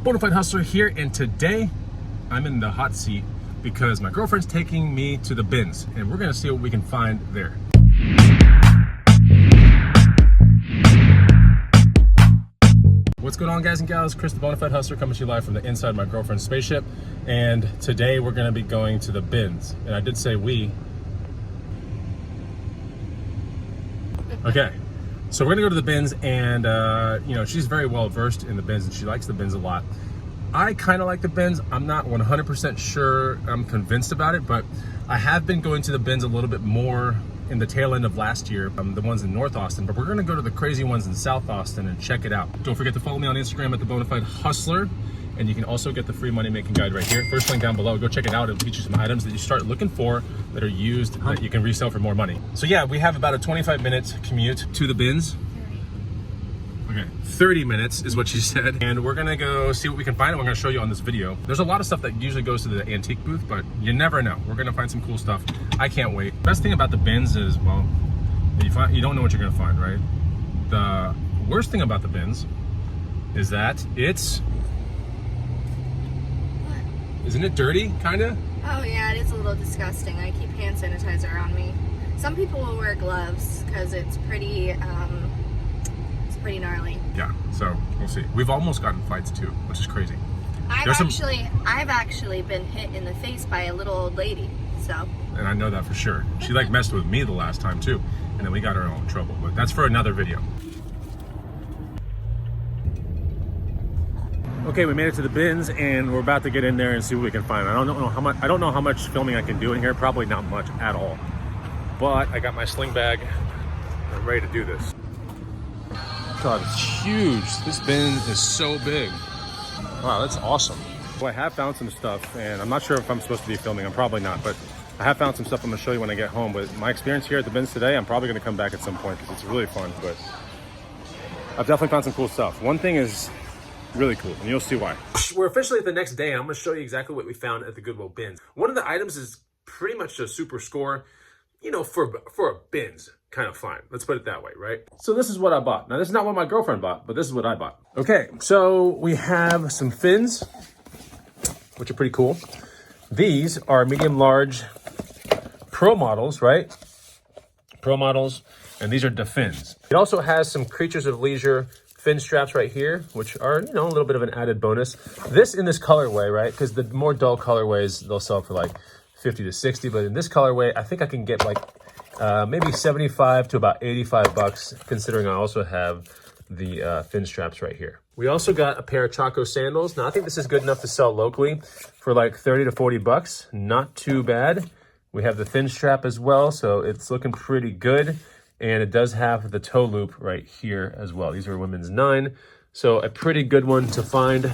Bonafide Hustler here, and today I'm in the hot seat because my girlfriend's taking me to the bins, and we're gonna see what we can find there. What's going on, guys and gals? Chris the Bonafide Hustler coming to you live from the inside of my girlfriend's spaceship, and today we're gonna be going to the bins. And I did say we. Okay. So we're gonna go to the bins, and you know, she's very well versed in the bins and she likes the bins a lot. I kind of like the bins. I'm not 100% sure I'm convinced about it, but I have been going to the bins a little bit more in the tail end of last year, the ones in North Austin, but we're gonna go to the crazy ones in South Austin and check it out. Don't forget to follow me on Instagram at the Bonafide Hustler, and you can also get the free money making guide right here. First link down below, go check it out. It'll teach you some items that you start looking for that are used that you can resell for more money. So yeah, we have about a 25-minute commute to the bins. Okay, 30 minutes is what she said. And we're gonna go see what we can find, and we're gonna show you on this video. There's a lot of stuff that usually goes to the antique booth, but you never know. We're gonna find some cool stuff. I can't wait. Best thing about the bins is, well, you don't know what you're gonna find, right? The worst thing about the bins is that it's, isn't it dirty, kinda? Oh yeah, it is a little disgusting. I keep hand sanitizer on me. Some people will wear gloves because it's pretty gnarly. Yeah, so we'll see. We've almost gotten fights too, which is crazy. I've actually been hit in the face by a little old lady, so. And I know that for sure. She like messed with me the last time too, and then we got her in all trouble, but that's for another video. Okay, we made it to the bins, and we're about to get in there and see what we can find. I don't know how much filming I can do in here. Probably not much at all. But I got my sling bag. I'm ready to do this. God, it's huge. This bin is so big. Wow, that's awesome. Well, I have found some stuff, and I'm not sure if I'm supposed to be filming. I'm probably not, but I have found some stuff I'm gonna show you when I get home. But my experience here at the bins today, I'm probably gonna come back at some point because it's really fun. But I've definitely found some cool stuff. One thing is really cool, and you'll see why. We're officially at the next day, and I'm gonna show you exactly what we found at the Goodwill bins. One of the items is pretty much a super score, you know, for a bins kind of fine. Let's put it that way, right? So this is what I bought. Now, this is not what my girlfriend bought, but this is what I bought. Okay, so we have some fins, which are pretty cool. These are medium large pro models, right? Pro models, and these are the fins. It also has some Creatures of Leisure fin straps right here, which are, you know, a little bit of an added bonus. This in this colorway, right? Because the more dull colorways, they'll sell for like 50 to 60, but in this colorway, I think I can get like maybe 75 to about 85 bucks, considering I also have the fin straps right here. We also got a pair of Chaco sandals. Now, I think this is good enough to sell locally for like 30 to 40 bucks. Not too bad. We have the fin strap as well, so it's looking pretty good. And it does have the toe loop right here as well. These are women's 9. So a pretty good one to find.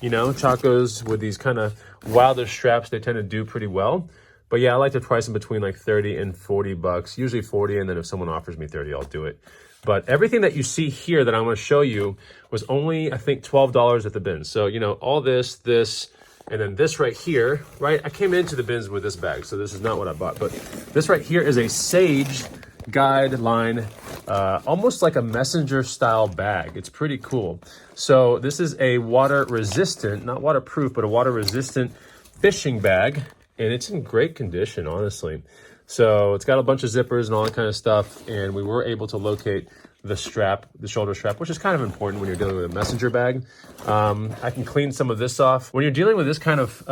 You know, Chacos with these kind of wilder straps, they tend to do pretty well. But yeah, I like to price them between like 30 and 40 bucks, usually 40. And then if someone offers me 30, I'll do it. But everything that you see here that I'm going to show you was only, I think, $12 at the bins. So, you know, all this, and then this right here, right? I came into the bins with this bag, so this is not what I bought. But this right here is a Sage guideline, almost like a messenger style bag. It's pretty cool. So this is a water resistant, not waterproof, but a water resistant fishing bag. And it's in great condition, honestly. So it's got a bunch of zippers and all that kind of stuff. And we were able to locate the strap, the shoulder strap, which is kind of important when you're dealing with a messenger bag. I can clean some of this off. When you're dealing with this kind of,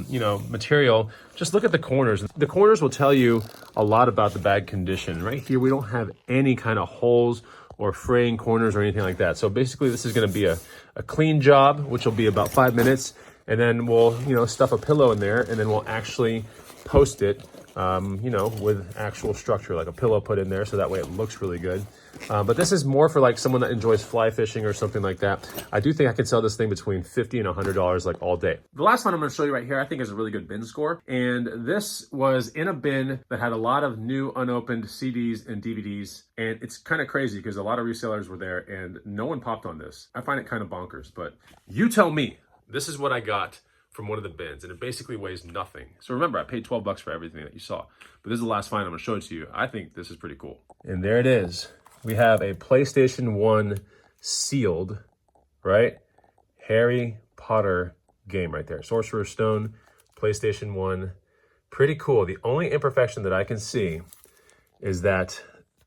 you know, material, just look at the corners. The corners will tell you a lot about the bag condition. Right here, we don't have any kind of holes or fraying corners or anything like that. So basically, this is going to be a clean job, which will be about 5 minutes. And then we'll, you know, stuff a pillow in there, and then we'll actually post it, you know, with actual structure, like a pillow put in there, so that way it looks really good. But this is more for like someone that enjoys fly fishing or something like that. I do think I could sell this thing between $50 and $100 like all day. The last one I'm going to show you right here, I think is a really good bin score. And this was in a bin that had a lot of new unopened CDs and DVDs. And it's kind of crazy because a lot of resellers were there and no one popped on this. I find it kind of bonkers, but you tell me. This is what I got from one of the bins, and it basically weighs nothing. So remember, I paid 12 bucks for everything that you saw. But this is the last find I'm gonna show it to you. I think this is pretty cool. And there it is. We have a PlayStation 1 sealed, right? Harry Potter game right there. Sorcerer's Stone, PlayStation 1. Pretty cool. The only imperfection that I can see is that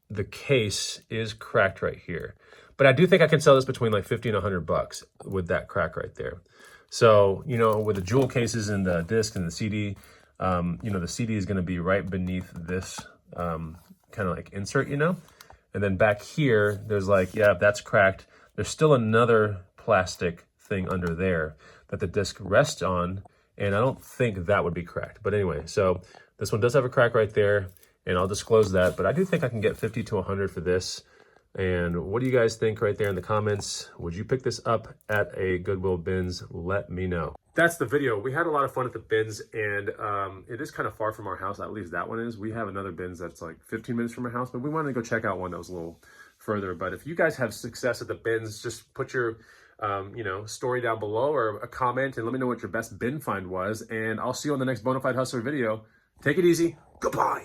the case is cracked right here. But I do think I can sell this between like 50 and $100 with that crack right there. So, you know, with the jewel cases and the disc and the CD, you know, the CD is going to be right beneath this kind of like insert, you know? And then back here, there's like, yeah, that's cracked. There's still another plastic thing under there that the disc rests on, and I don't think that would be cracked. But anyway, so this one does have a crack right there, and I'll disclose that. But I do think I can get 50 to 100 for this. And what do you guys think right there in the comments? Would you pick this up at a Goodwill bins? Let me know. That's the video. We had a lot of fun at the bins, and it is kind of far from our house. At least that one is. We have another bins that's like 15 minutes from our house, but we wanted to go check out one that was a little further. But if you guys have success at the bins, just put your you know, story down below or a comment and let me know what your best bin find was. And I'll see you on the next Bonafide Hustler video. Take it easy. Goodbye.